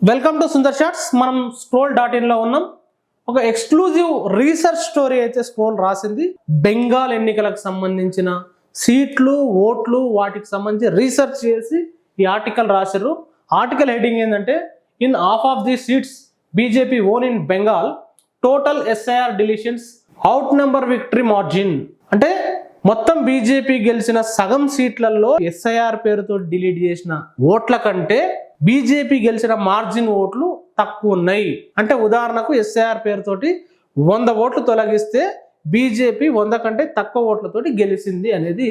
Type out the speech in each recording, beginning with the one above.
Welcome to Sundar shots. మనం scroll.in లో ఉన్నాం. ఒక ఎక్స్క్లూజివ్ రీసెర్చ్ స్టోరీ అయితే స్క్రోల్ రాసింది. బెంగాల్ ఎన్నికలకు సంబంధించిన సీట్లు, ఓట్లు, వాటికి సంబంధించి రీసెర్చ్ చేసి ఈ ఆర్టికల్ రాశారు. ఆర్టికల్ హెడ్డింగ్ ఏంటంటే, in half of the seats BJP own in Bengal, total SIR deletions out number victory margin. అంటే మొత్తం బీజేపీ గెలిచిన సగం సీట్లలో ఎస్ఐఆర్ పేరుతో డిలీట్ చేసిన ఓట్ల కంటే బీజేపీ గెలిచిన మార్జిన్ ఓట్లు తక్కువ ఉన్నాయి. అంటే ఉదాహరణకు ఎస్ఐఆర్ పేరుతోటి 100 ఓట్లు తొలగిస్తే బీజేపీ 100 కంటే తక్కువ ఓట్లతోటి గెలిచింది అనేది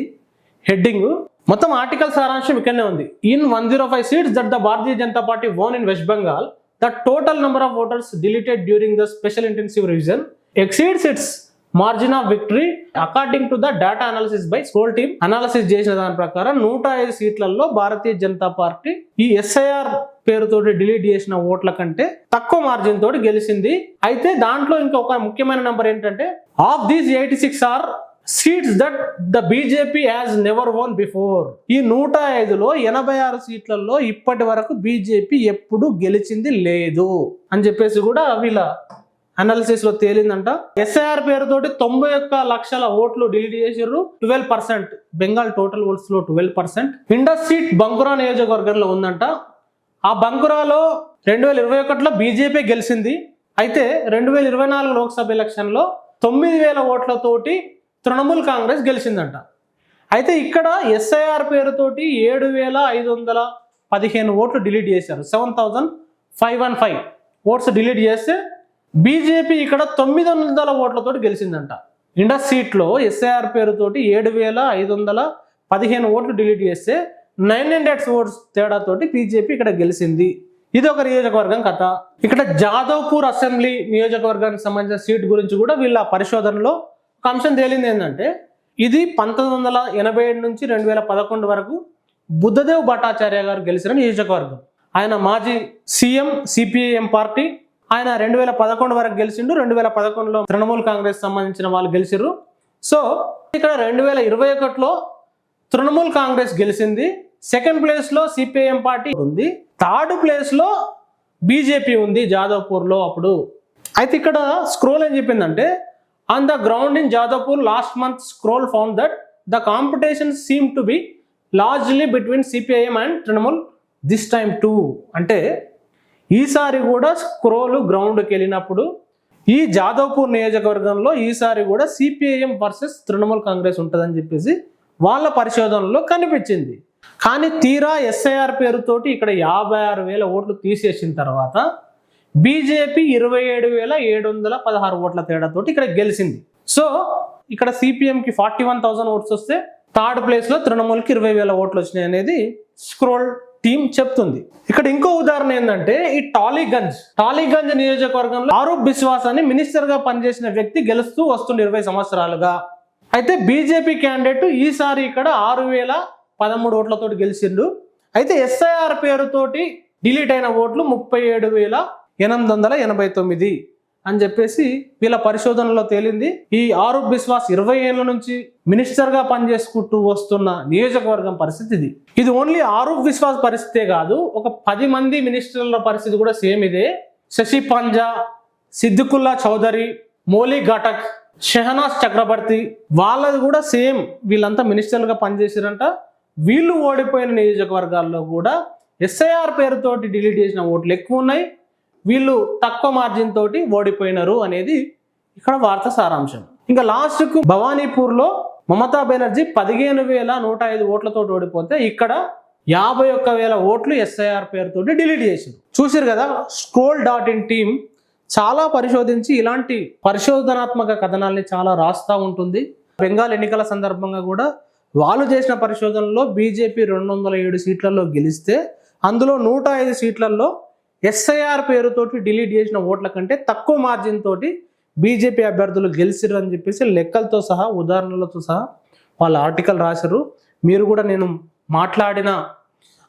హెడ్డింగ్. మొత్తం ఆర్టికల్ సారాంశం ఇక్కడనే ఉంది. In 105 seats that the Bharatiya Janata party వోన్ in west Bengal, the total number of voters deleted during the special intensive revision exceeds it's margin of victory according to the data analysis by scroll team. Analysis చేసిన దాని ప్రకారం 105 సీట్లలో Bharatiya Janata party ఈ SIR పేరుతోటి delete చేసిన ఓట్ల కంటే తక్కువ మార్జిన్ తోటి గెలిచింది. అయితే దాంట్లో ఇంకొక ముఖ్యమైన నెంబర్ ఏంటంటే, of these 86 are seats that the BJP has never won before. ఈ 105లో 86 సీట్లలో ఇప్పటి వరకు బీజేపీ ఎప్పుడు గెలిచింది లేదు అని చెప్పేసి కూడా వీళ్ళ అనాలిసిస్ లో తేలిందంట. ఎస్ఐఆర్ పేరుతోటి 91 లక్షల ఓట్లు డిలీట్ చేసారు. 12% బెంగాల్ టోటల్ ఓట్స్ లో 12%. ఇండస్ సీట్ బంకురా నియోజకవర్గంలో ఉందంట. ఆ బంకురాలో 2021లో బీజేపీ గెలిచింది. అయితే 2024 లోక్సభ ఎలక్షన్ లో 9000 ఓట్లతోటి తృణమూల్ కాంగ్రెస్ గెలిచిందంట. అయితే ఇక్కడ ఎస్ఐఆర్ పేరుతోటి 7515 ఓట్లు డిలీట్ చేశారు. 7515 ఓట్స్ డిలీట్ చేస్తే బీజేపీ ఇక్కడ 900 ఓట్లతో గెలిచిందంట. ఇండస్ సీట్లో ఎస్ఐఆర్ పేరుతోటి 7515 ఓట్లు డిలీట్ చేస్తే 900 ఓట్స్ తేడాతోటి బీజేపీ ఇక్కడ గెలిచింది. ఇది ఒక నియోజకవర్గం కథ. ఇక్కడ జాదవ్పూర్ అసెంబ్లీ నియోజకవర్గానికి సంబంధించిన సీట్ గురించి కూడా వీళ్ళ పరిశోధనలో ఒక అంశం తేలింది. ఏంటంటే, ఇది 1987 నుంచి 2011 వరకు బుద్ధదేవ్ భట్టాచార్య గారు గెలిచిన నియోజకవర్గం. ఆయన మాజీ సీఎం, సిపిఐఎం పార్టీ. ఆయన 2011 వరకు గెలిచిండు. 2011లో తృణమూల్ కాంగ్రెస్ సంబంధించిన వాళ్ళు గెలిచిర్రు. సో ఇక్కడ 2021లో తృణమూల్ కాంగ్రెస్ గెలిచింది. సెకండ్ ప్లేస్ లో సిపిఐఎం పార్టీ ఉంది. థర్డ్ ప్లేస్ లో బీజేపీ ఉంది జాదవ్పూర్లో అప్పుడు. అయితే ఇక్కడ స్క్రోల్ ఏం చెప్పిందంటే, on the ground in Jadavpur last month scroll found that the competition seem to be largely between CPIM and Trinamool this time two. అంటే ఈసారి కూడా స్క్రోల్ గ్రౌండ్కి వెళ్ళినప్పుడు ఈ జాదవ్పూర్ నియోజకవర్గంలో ఈసారి కూడా సిపిఐఎం వర్సెస్ తృణమూల్ కాంగ్రెస్ ఉంటుందని చెప్పేసి వాళ్ళ పరిశోధనలో కనిపించింది. కానీ తీరా ఎస్ఐఆర్ పేరుతోటి ఇక్కడ 56,000 ఓట్లు తీసేసిన తర్వాత బీజేపీ 27,716 ఓట్ల తేడాతోటి ఇక్కడ గెలిచింది. సో ఇక్కడ సిపిఎంకి 41,000 ఓట్స్ వస్తే థర్డ్ ప్లేస్ లో తృణమూల్కి 20,000 ఓట్లు వచ్చినాయి అనేది స్క్రోల్ టీం చెప్తుంది. ఇక్కడ ఇంకో ఉదాహరణ ఏంటంటే, ఈ టాలీగంజ్ నియోజకవర్గంలో ఆరూప్ బిశ్వాస్ అని మినిస్టర్ గా పనిచేసిన వ్యక్తి గెలుస్తూ వస్తుండే 20 సంవత్సరాలుగా. అయితే బీజేపీ క్యాండిడేట్ ఈసారి ఇక్కడ 6,013 ఓట్లతో గెలిచిండు. అయితే ఎస్ఐఆర్ పేరుతోటి డిలీట్ అయిన ఓట్లు 37,889 అని చెప్పేసి వీళ్ళ పరిశోధనలో తేలింది. ఈ ఆరూప్ బిశ్వాస్ 20 ఏళ్ళ నుంచి మినిస్టర్ గా పనిచేసుకుంటూ వస్తున్న నియోజకవర్గం పరిస్థితి ఇది. ఇది ఓన్లీ ఆరూప్ బిశ్వాస్ పరిస్థితే కాదు, ఒక 10 మంది మినిస్టర్ల పరిస్థితి కూడా సేమ్ ఇదే. శశి పంజా, సిద్దికుల్లా చౌదరి, మౌలి ఘటక్, షెహనాజ్ చక్రవర్తి వాళ్ళది కూడా సేమ్. వీళ్ళంతా మినిస్టర్లుగా పనిచేసారంట. వీళ్ళు ఓడిపోయిన నియోజకవర్గాల్లో కూడా ఎస్ఐఆర్ పేరుతోటి డిలీట్ చేసిన ఓట్లు ఎక్కువ ఉన్నాయి, వీళ్ళు తక్కువ మార్జిన్ తోటి ఓడిపోయినారు అనేది ఇక్కడ వార్త సారాంశం. ఇంకా లాస్ట్కు భవానీపూర్లో మమతా బెనర్జీ 15,105 ఓట్లతో ఓడిపోతే ఇక్కడ 51,000 ఓట్లు ఎస్ఐఆర్ పేరుతోటి డిలీట్ చేసింది. చూసారు కదా, scroll.in టీం చాలా పరిశోధించి ఇలాంటి పరిశోధనాత్మక కథనాల్ని చాలా రాస్తూ ఉంటుంది. బెంగాల్ ఎన్నికల సందర్భంగా కూడా వాళ్ళు చేసిన పరిశోధనలో బీజేపీ 207 సీట్లలో గెలిస్తే అందులో 105 సీట్లలో ఎస్ఐఆర్ పేరుతోటి డిలీట్ చేసిన ఓట్ల కంటే తక్కువ మార్జిన్ తోటి బీజేపీ అభ్యర్థులు గెలిచిర్రు అని చెప్పేసి లెక్కలతో సహా, ఉదాహరణలతో సహా వాళ్ళ ఆర్టికల్ రాశారు. మీరు కూడా నేను మాట్లాడిన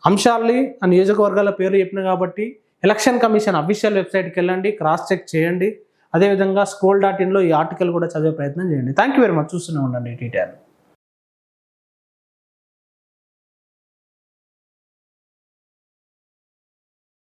అంశాలని ఆ నియోజకవర్గాల పేరు చెప్పిన కాబట్టి ఎలక్షన్ కమిషన్ అఫీషియల్ వెబ్సైట్కి వెళ్ళండి, క్రాస్ చెక్ చేయండి. అదేవిధంగా scroll.in లో ఈ ఆర్టికల్ కూడా చదివే ప్రయత్నం చేయండి. Thank you very much. చూస్తూనే ఉండండి టీటీఆర్.